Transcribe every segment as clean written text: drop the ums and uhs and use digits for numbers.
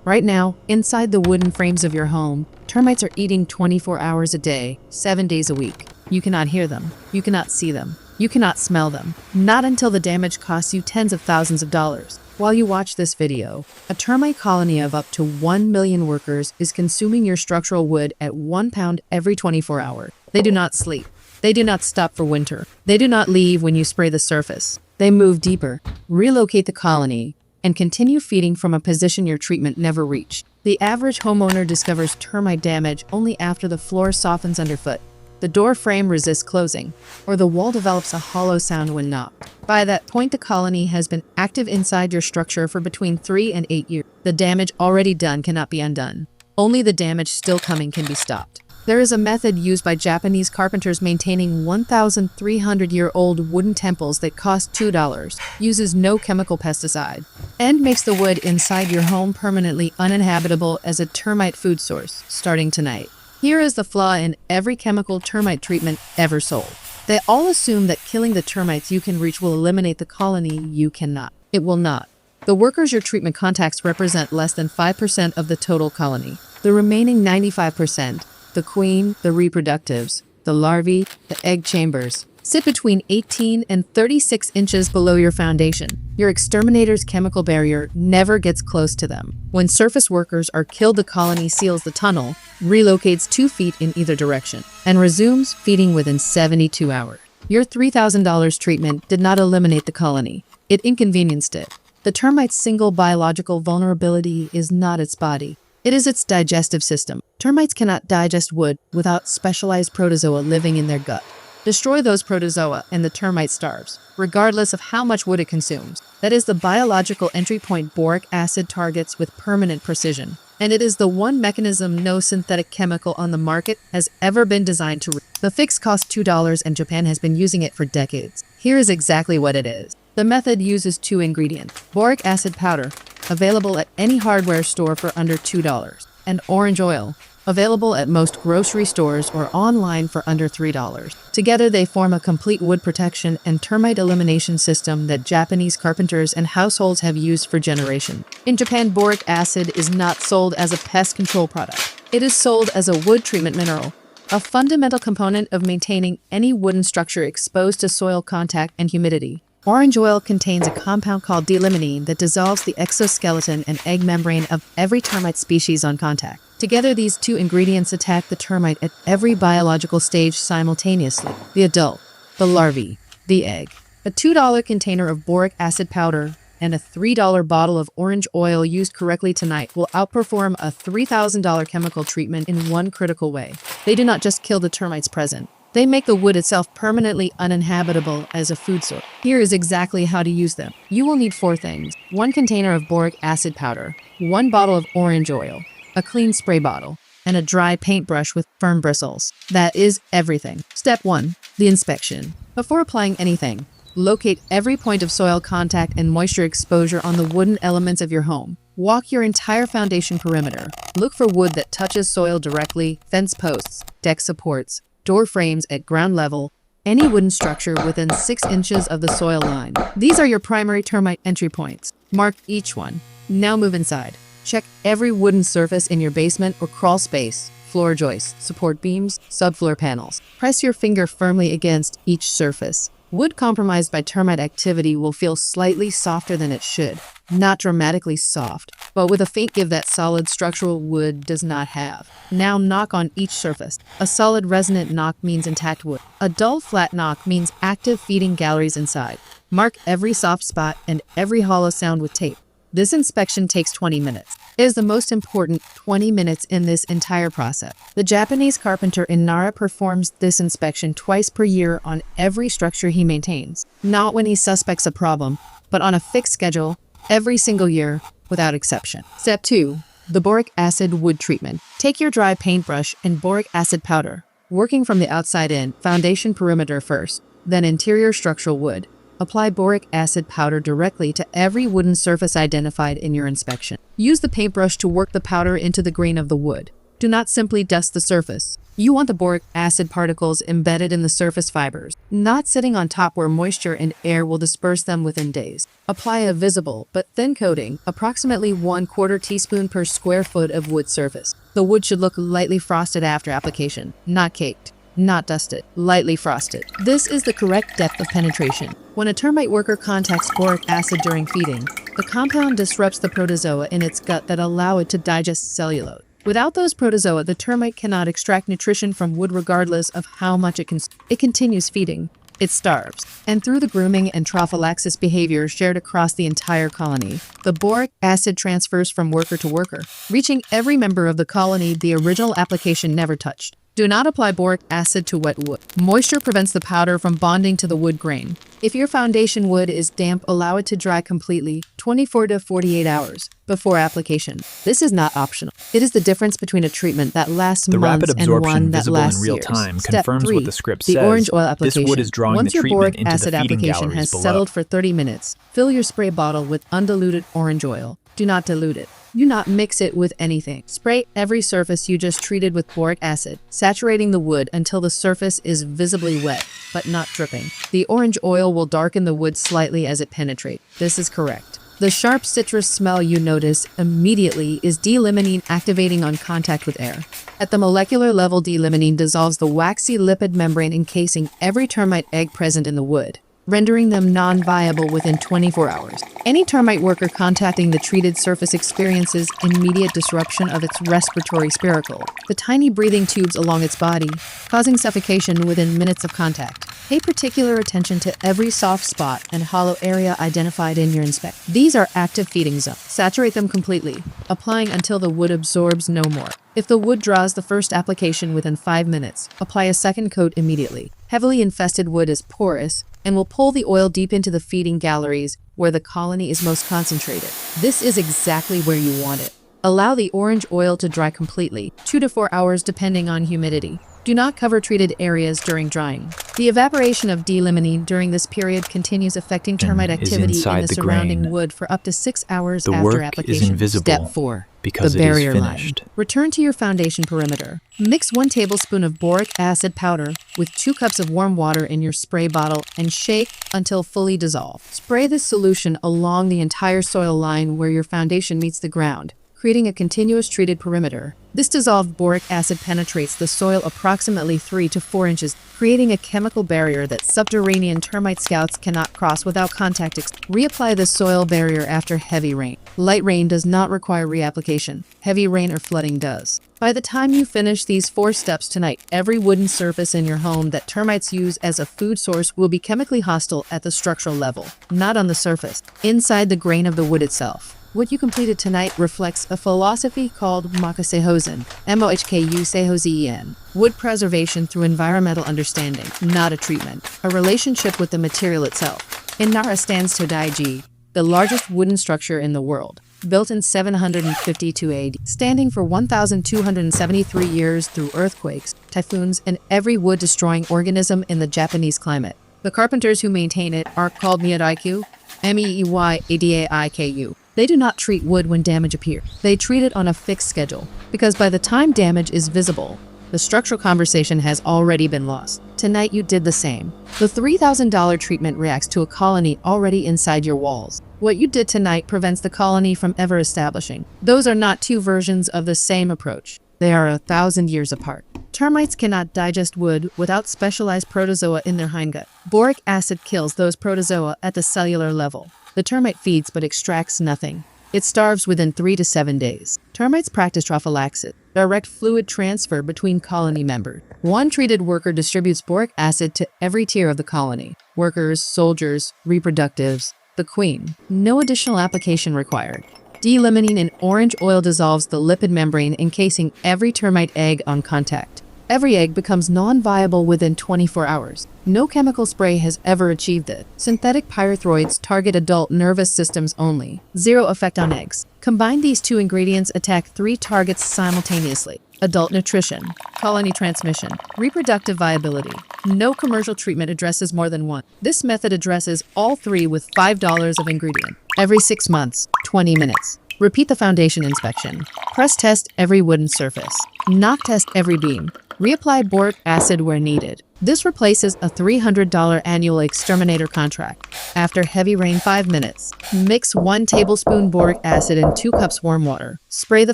Right now, inside the wooden frames of your home, termites are eating 24 hours a day, 7 days a week. You cannot hear them. You cannot see them. You cannot smell them. Not until the damage costs you tens of thousands of dollars. While you watch this video, a termite colony of up to 1 million workers is consuming your structural wood at 1 pound every 24 hours. They do not sleep. They do not stop for winter. They do not leave when you spray the surface. They move deeper, relocate the colony, and continue feeding from a position your treatment never reached. The average homeowner discovers termite damage only after the floor softens underfoot, the door frame resists closing, or the wall develops a hollow sound when knocked. By that point, the colony has been active inside your structure for between 3 and 8 years. The damage already done cannot be undone. Only the damage still coming can be stopped. There is a method used by Japanese carpenters maintaining 1,300-year-old wooden temples that cost $2, uses no chemical pesticide, and makes the wood inside your home permanently uninhabitable as a termite food source, starting tonight. Here is the flaw in every chemical termite treatment ever sold. They all assume that killing the termites you can reach will eliminate the colony you cannot. It will not. The workers your treatment contacts represent less than 5% of the total colony. The remaining 95%, the queen, the reproductives, the larvae, the egg chambers, sit between 18 and 36 inches below your foundation. Your exterminator's chemical barrier never gets close to them. When surface workers are killed, the colony seals the tunnel, relocates 2 feet in either direction, and resumes feeding within 72 hours. Your $3,000 treatment did not eliminate the colony. It inconvenienced it. The termite's single biological vulnerability is not its body. It is its digestive system. Termites cannot digest wood without specialized protozoa living in their gut. Destroy those protozoa and the termite starves, regardless of how much wood it consumes. That is the biological entry point boric acid targets with permanent precision. And it is the one mechanism no synthetic chemical on the market has ever been designed to reach. The fix costs $2 and Japan has been using it for decades. Here is exactly what it is. The method uses 2 ingredients: boric acid powder, available at any hardware store for under $2, and orange oil, available at most grocery stores or online for under $3. Together they form a complete wood protection and termite elimination system that Japanese carpenters and households have used for generations. In Japan, boric acid is not sold as a pest control product. It is sold as a wood treatment mineral, a fundamental component of maintaining any wooden structure exposed to soil contact and humidity. Orange oil contains a compound called delimonene that dissolves the exoskeleton and egg membrane of every termite species on contact. Together, these 2 ingredients attack the termite at every biological stage simultaneously: the adult, the larvae, the egg. A $2 container of boric acid powder and a $3 bottle of orange oil used correctly tonight will outperform a $3,000 chemical treatment in one critical way. They do not just kill the termites present. They make the wood itself permanently uninhabitable as a food source. Here is exactly how to use them. You will need 4 things: 1 container of boric acid powder, 1 bottle of orange oil, a clean spray bottle, and a dry paintbrush with firm bristles. That is everything. Step 1. The inspection. Before applying anything, locate every point of soil contact and moisture exposure on the wooden elements of your home. Walk your entire foundation perimeter. Look for wood that touches soil directly: fence posts, deck supports, door frames at ground level, any wooden structure within 6 inches of the soil line. These are your primary termite entry points. Mark each one. Now move inside. Check every wooden surface in your basement or crawl space: floor joists, support beams, subfloor panels. Press your finger firmly against each surface. Wood compromised by termite activity will feel slightly softer than it should. Not dramatically soft, but with a faint give that solid structural wood does not have. Now knock on each surface. A solid resonant knock means intact wood. A dull flat knock means active feeding galleries inside. Mark every soft spot and every hollow sound with tape. This inspection takes 20 minutes. It is the most important 20 minutes in this entire process. The Japanese carpenter in Nara performs this inspection twice per year on every structure he maintains. Not when he suspects a problem, but on a fixed schedule, every single year, without exception. Step 2. The boric acid wood treatment. Take your dry paintbrush and boric acid powder, working from the outside in, foundation perimeter first, then interior structural wood. Apply boric acid powder directly to every wooden surface identified in your inspection. Use the paintbrush to work the powder into the grain of the wood. Do not simply dust the surface. You want the boric acid particles embedded in the surface fibers, not sitting on top where moisture and air will disperse them within days. Apply a visible but thin coating, approximately 1/4 teaspoon per square foot of wood surface. The wood should look lightly frosted after application, not caked. Not dusted, lightly frosted. This is the correct depth of penetration. When a termite worker contacts boric acid during feeding, the compound disrupts the protozoa in its gut that allow it to digest cellulose. Without those protozoa, the termite cannot extract nutrition from wood regardless of how much it consumes. It continues feeding. It starves. And through the grooming and trophallaxis behavior shared across the entire colony, the boric acid transfers from worker to worker, reaching every member of the colony the original application never touched. Do not apply boric acid to wet wood. Moisture prevents the powder from bonding to the wood grain. If your foundation wood is damp, allow it to dry completely, 24 to 48 hours, before application. This is not optional. It is the difference between a treatment that lasts months and one that lasts years. Step 3. What the script the says. orange oil application. This wood is drawing Once the your treatment boric into acid the feeding application galleries has below. settled for 30 minutes, fill your spray bottle with undiluted orange oil. Do not dilute it. Do not mix it with anything. Spray every surface you just treated with boric acid, saturating the wood until the surface is visibly wet, but not dripping. The orange oil will darken the wood slightly as it penetrates. This is correct. The sharp citrus smell you notice immediately is D-limonene activating on contact with air. At the molecular level, D-limonene dissolves the waxy lipid membrane encasing every termite egg present in the wood, rendering them non-viable within 24 hours. Any termite worker contacting the treated surface experiences immediate disruption of its respiratory spiracle, the tiny breathing tubes along its body, causing suffocation within minutes of contact. Pay particular attention to every soft spot and hollow area identified in your inspection. These are active feeding zones. Saturate them completely, applying until the wood absorbs no more. If the wood draws the first application within 5 minutes, apply a second coat immediately. Heavily infested wood is porous and will pull the oil deep into the feeding galleries where the colony is most concentrated. This is exactly where you want it. Allow the orange oil to dry completely, 2 to 4 hours depending on humidity. Do not cover treated areas during drying. The evaporation of D-limonene during this period continues affecting termite activity in the surrounding grain. wood for up to 6 hours The after work application. is invisible Step 4. because The it is barrier finished. line. Return to your foundation perimeter. Mix 1 tablespoon of boric acid powder with 2 cups of warm water in your spray bottle and shake until fully dissolved. Spray this solution along the entire soil line where your foundation meets the ground, creating a continuous treated perimeter. This dissolved boric acid penetrates the soil approximately 3 to 4 inches, creating a chemical barrier that subterranean termite scouts cannot cross without contact. Reapply the soil barrier after heavy rain. Light rain does not require reapplication. Heavy rain or flooding does. By the time you finish these 4 steps tonight, every wooden surface in your home that termites use as a food source will be chemically hostile at the structural level, not on the surface, inside the grain of the wood itself. What you completed tonight reflects a philosophy called Mokusei Hozen, Mokusei Hozen, wood preservation through environmental understanding, not a treatment, a relationship with the material itself. In Nara stands Todaiji, the largest wooden structure in the world, built in 752 AD, standing for 1,273 years through earthquakes, typhoons, and every wood-destroying organism in the Japanese climate. The carpenters who maintain it are called Meidaiku, Meiyadaiku. They do not treat wood when damage appears. They treat it on a fixed schedule, because by the time damage is visible, the structural conversation has already been lost. Tonight you did the same. The $3,000 treatment reacts to a colony already inside your walls. What you did tonight prevents the colony from ever establishing. Those are not 2 versions of the same approach. They are 1,000 years apart. Termites cannot digest wood without specialized protozoa in their hindgut. Boric acid kills those protozoa at the cellular level. The termite feeds but extracts nothing. It starves within 3 to 7 days. Termites practice trophallaxis, direct fluid transfer between colony members. One treated worker distributes boric acid to every tier of the colony: workers, soldiers, reproductives, the queen. No additional application required. D-limonene in orange oil dissolves the lipid membrane encasing every termite egg on contact. Every egg becomes non-viable within 24 hours. No chemical spray has ever achieved it. Synthetic pyrethroids target adult nervous systems only. Zero effect on eggs. Combine these 2 ingredients, attack 3 targets simultaneously. Adult nutrition, colony transmission, reproductive viability. No commercial treatment addresses more than one. This method addresses all 3 with $5 of ingredient. Every 6 months, 20 minutes. Repeat the foundation inspection. Press test every wooden surface. Knock test every beam. Reapply boric acid where needed. This replaces a $300 annual exterminator contract. After heavy rain 5 minutes. Mix 1 tablespoon boric acid in 2 cups warm water. Spray the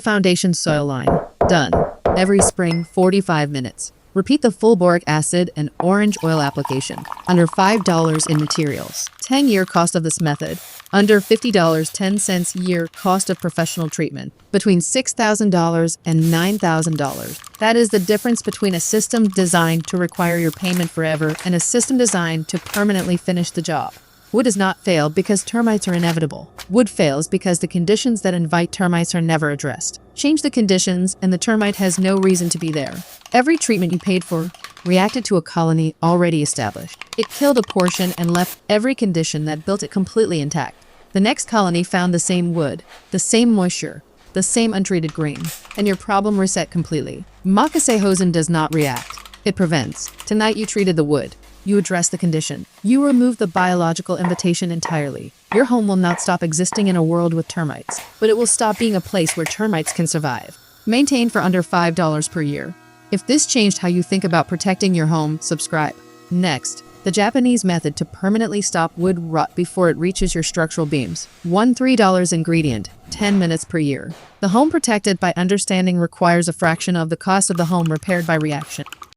foundation soil line. Done. Every spring 45 minutes. Repeat the full boric acid and orange oil application. Under $5 in materials. 10-year cost of this method. Under $50, 10 cents year cost of professional treatment. Between $6,000 and $9,000. That is the difference between a system designed to require your payment forever and a system designed to permanently finish the job. Wood does not fail because termites are inevitable. Wood fails because the conditions that invite termites are never addressed. Change the conditions and the termite has no reason to be there. Every treatment you paid for reacted to a colony already established. It killed a portion and left every condition that built it completely intact. The next colony found the same wood, the same moisture, the same untreated green, and your problem reset completely. Mokusei Hozen does not react. It prevents. Tonight you treated the wood. You address the condition. You remove the biological invitation entirely. Your home will not stop existing in a world with termites, but it will stop being a place where termites can survive. Maintained for under $5 per year. If this changed how you think about protecting your home, subscribe. Next, the Japanese method to permanently stop wood rot before it reaches your structural beams. $1 $3 ingredient, 10 minutes per year. The home protected by understanding requires a fraction of the cost of the home repaired by reaction.